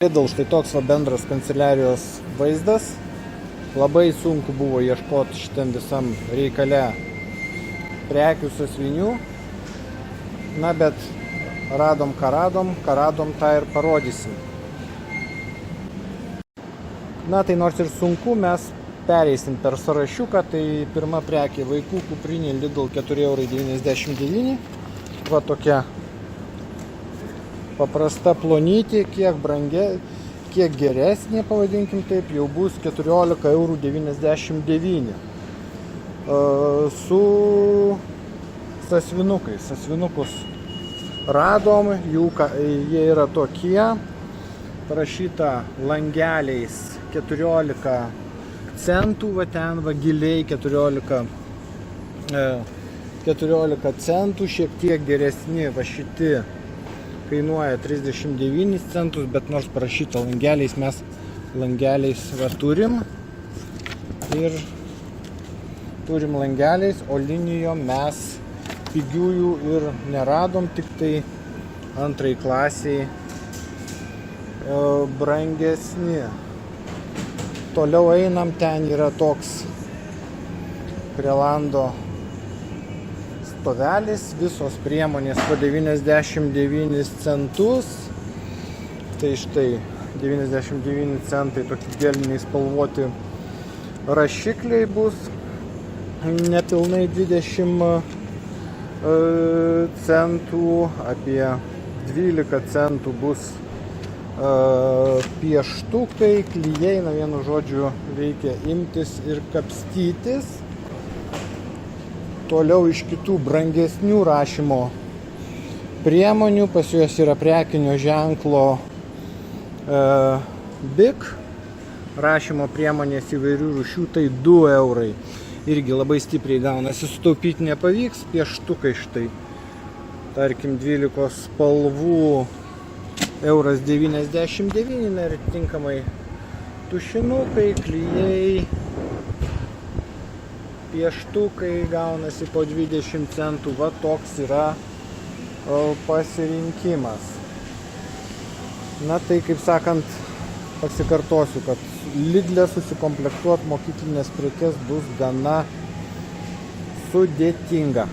Lidl, štai toks va bendras kanceliarijos vaizdas. Labai sunku buvo ieškoti šitam visam reikale prekių sąsvinių. Na, bet radom, ką radom, tą ir parodysim. Na, tai nors ir sunku, mes pereisim per sąrašiuką. Tai pirma prekė vaikų kuprinė Lidl 4,99 €. Va tokia paprasta plonytė, kiek geresnė, pavadinkim taip, jau bus 14,99 €. Su sąsvinukais. Sąsvinukus radom, jie yra tokie, parašyta langeliais 14 centų, va ten va giliai 14 centų, šiek tiek geresni va šiti kainuoja 39 centus, bet nors parašyta langeliais, mes langeliais va turim. Ir turim langeliais, o linijom mes pigiųjų ir neradom, tik tai antrai klasiai brangesni. Toliau einam, ten yra toks prie lando stovelis, visos priemonės po 99 centus. Tai štai 99 centai tokie geliniai spalvoti rašikliai bus, nepilnai 20 centų, apie 12 centų bus pieštukai, klijai, na vienu žodžiu reikia imtis ir kapstytis. Toliau iš kitų brangesnių rašymo priemonių, pas juos yra prekinio ženklo BIC, rašymo priemonės įvairių rūšių, tai 2 €. Irgi labai stipriai gaunasi, sutaupyti nepavyks. Pieštukai štai, tarkim 12 spalvų €1,99 €, ir tinkamai tušinukai, klijai, pieštukai gaunasi po 20 centų. Va toks yra pasirinkimas. Na tai, kaip sakant, pasikartosiu, kad Lidle susikomplektuoti mokyklinės prekes bus gana sudėtinga.